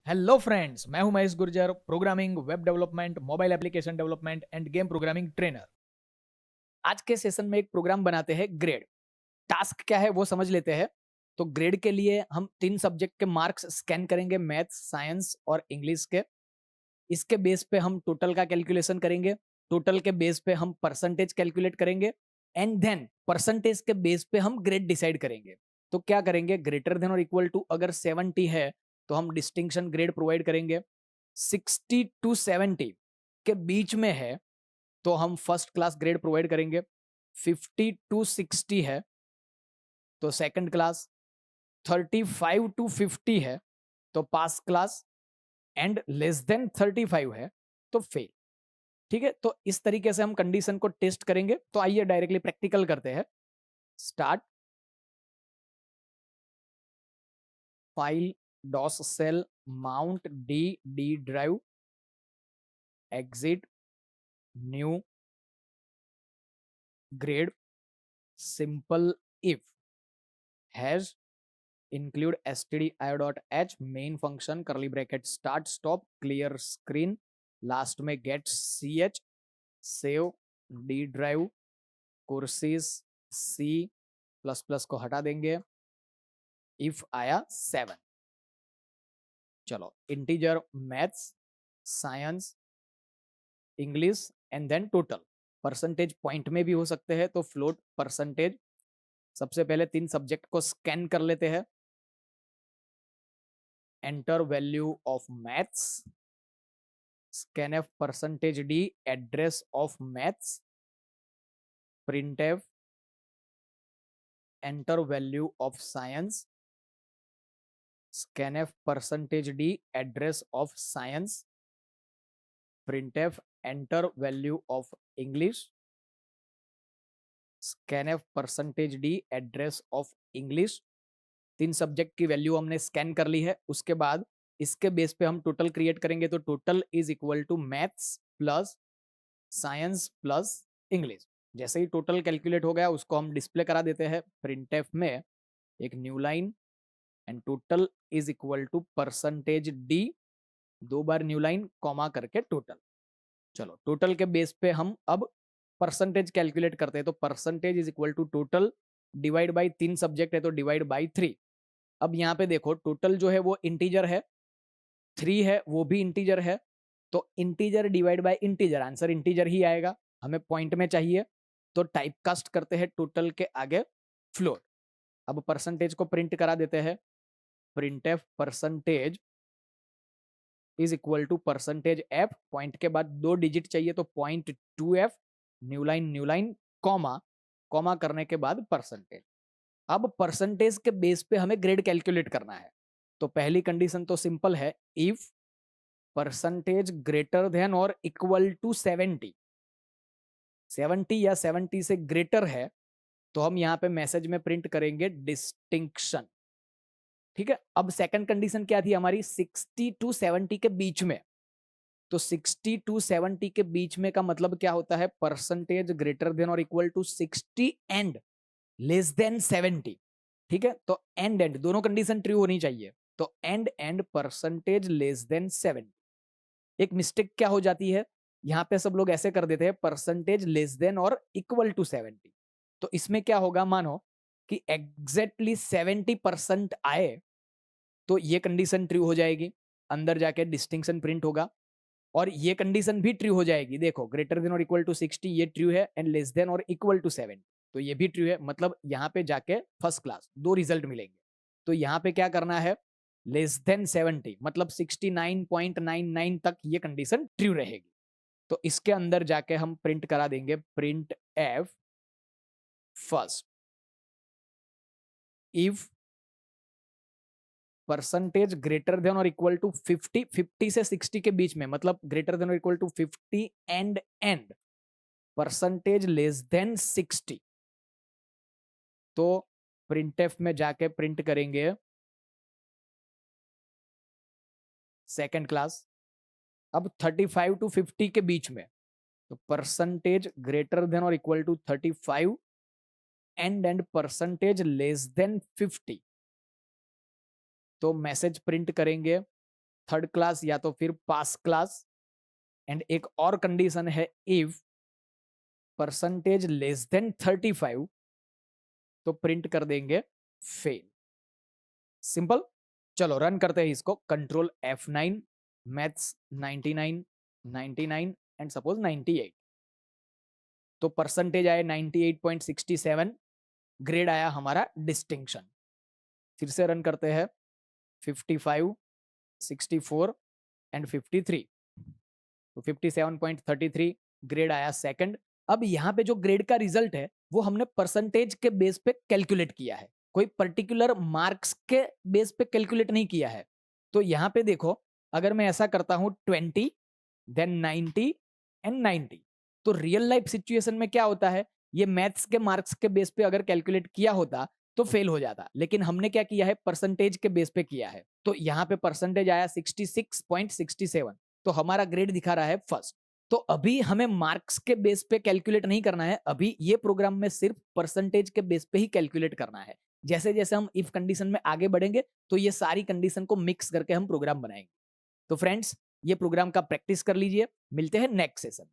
Hello friends, मैं हूं Mahesh Gurjar, programming, web development, mobile application development end game programming trainer. आज के सेशन में एक प्रोग्राम बनाते हैं ग्रेड। टास्क क्या है वो समझ लेते हैं। तो ग्रेड के लिए हम 3 सब्जेक्ट के मार्क्स स्कैन करेंगे, मैथ्स, साइंस और इंग्लिश के। इसके बेस पे हम टोटल का कैलकुलेशन करेंगे। टोटल के बेस पे हम परसेंटेज कैलकुलेट करेंगे एंड देन परसेंटेज के बेस पे हम ग्रेड डिसाइड करेंगे। तो क्या करेंगे, ग्रेटर देन और इक्वल टू अगर 70 है तो हम डिस्टिंक्शन ग्रेड प्रोवाइड करेंगे। 60 to 70 के बीच में है तो हम फर्स्ट क्लास ग्रेड प्रोवाइड करेंगे। 50 to 60 है तो सेकंड क्लास। 35 to 50 है तो पास क्लास। एंड लेस देन 35 है तो फेल। ठीक है, तो इस तरीके से हम कंडीशन को टेस्ट करेंगे। तो आइए डायरेक्टली प्रैक्टिकल करते हैं। Start. File, DOS shell, mount D drive, exit, new, grade, simple if, hash, include stdio.h, main function, curly bracket, start stop, clear screen, last में get ch, save, D drive, courses, C plus plus को हटा देंगे, if आया 7। चलो, integer, maths, science, English and then total. Percentage point में भी हो सकते हैं तो फ्लोट परसेंटेज। सबसे पहले 3 सब्जेक्ट को स्कैन कर लेते हैं। Enter value of maths, scanf percentage d, address of maths, printf, enter value of science, scanf percentage d, address of science, printf, enter value of english, scanf percentage d, address of english। 3 subject की value हमने scan कर ली है। उसके बाद इसके base पे हम total create करेंगे। तो total is equal to maths plus science plus English. जैसे ही टोटल कैलकुलेट हो गया उसको हम डिस्प्ले करा देते हैं प्रिंटफ में एक new line, and total is equal to percentage D, 2 बार न्यू लाइन कॉमा करके टोटल। चलो, टोटल के बेस पे हम अब परसेंटेज कैलकुलेट करते हैं। तो percentage is equal to total divide by 3 subject है तो डिवाइड बाई 3। अब यहाँ पे देखो टोटल जो है वो इंटीजर है, 3 है वो भी इंटीजर है। तो integer divide by integer, answer integer ही आएगा। हमें पॉइंट में चाहिए तो टाइप कास्ट करते हैं टोटल के आगे फ्लोट। अब परसेंटेज को प्रिंट करा देते हैं। Print F percentage is equal to percentage F, point के बाद 2 डिजिट चाहिए तो 0.2f, new line comma, comma करने के बाद परसेंटेज। अब परसेंटेज के बेस पे हमें ग्रेड कैलकुलेट करना है। तो पहली कंडीशन तो सिंपल है, इफ परसेंटेज ग्रेटर देन और इक्वल टू 70, 70 या 70 से ग्रेटर है तो हम यहाँ पे मैसेज में प्रिंट करेंगे डिस्टिंक्शन। ठीक है, अब सेकंड कंडीशन क्या थी हमारी, 60 to 70 के बीच में। तो 60 to 70 के बीच में का मतलब क्या होता है, परसेंटेज ग्रेटर देन और equal to 60 and less than 70। ठीक है, तो एंड दोनों कंडीशन ट्रू होनी चाहिए। तो एंड परसेंटेज लेस देन 70। एक मिस्टेक क्या हो जाती है, यहाँ पे सब लोग ऐसे कर देते हैं परसेंटेज लेस देन और इक्वल टू 70। तो इसमें क्या होगा, मानो कि एग्जैक्टली 70% आए तो ये कंडीशन ट्रू हो जाएगी, अंदर जाके डिस्टिंक्शन प्रिंट होगा। और ये कंडीशन भी ट्रू हो जाएगी, देखो ग्रेटर देन और इक्वल टू 60 ये ट्रू है एंड लेस देन और इक्वल टू 70 तो ये भी ट्रू है। मतलब यहाँ पे जाके फर्स्ट क्लास 2 रिजल्ट मिलेंगे। तो यहाँ पे क्या करना है, लेस देन 70 मतलब 69.99 तक ये कंडीशन ट्रू रहेगी। तो इसके अंदर जाके हम प्रिंट करा देंगे print F first if percentage greater than और इक्वल टू 50, 50 से 60 के बीच में, मतलब ग्रेटर देन और equal to 50 and percentage less than 60। तो प्रिंटफ में जाके प्रिंट करेंगे सेकेंड क्लास। अब 35 to 50 के बीच में, तो परसेंटेज ग्रेटर देन और equal to 35 and percentage less than 50। तो मैसेज प्रिंट करेंगे थर्ड क्लास या तो फिर पास क्लास, एंड एक और कंडीशन है इफ परसेंटेज लेस देन 35 तो प्रिंट कर देंगे फेल। सिंपल। चलो रन करते हैं इसको, control F9, maths 99, 99 and suppose 98, तो परसेंटेज आया 98.67, ग्रेड आया हमारा डिस्टिंक्शन। फिर से रन करते हैं, 55, 64 एंड 53, तो 57.33 ग्रेड आया सेकंड। अब यहाँ पे जो ग्रेड का रिजल्ट है वो हमने परसेंटेज के बेस पे कैलकुलेट किया है, कोई पर्टिकुलर मार्क्स के बेस पे कैलकुलेट नहीं किया है। तो यहाँ पे देखो, अगर मैं ऐसा करता हूं 20 देन 90 एंड 90, तो रियल लाइफ सिचुएशन में क्या होता है, ये मैथ्स के मार्क्स के बेस पे अगर कैलकुलेट किया होता तो फेल हो जाता, लेकिन हमने क्या किया है, परसेंटेज के बेस पे किया है। तो यहाँ पे परसेंटेज आया 66.67, तो हमारा ग्रेड दिखा रहा है फर्स्ट। तो अभी हमें मार्क्स के बेस पे कैलकुलेट नहीं करना है, अभी ये प्रोग्राम में सिर्फ परसेंटेज के बेस पे ही कैलकुलेट करना है। जैसे जैसे हम इफ कंडीशन में आगे बढ़ेंगे तो ये सारी कंडीशन को मिक्स करके हम प्रोग्राम बनाएंगे। तो फ्रेंड्स, ये प्रोग्राम का प्रैक्टिस कर लीजिए, मिलते हैं नेक्स्ट सेशन।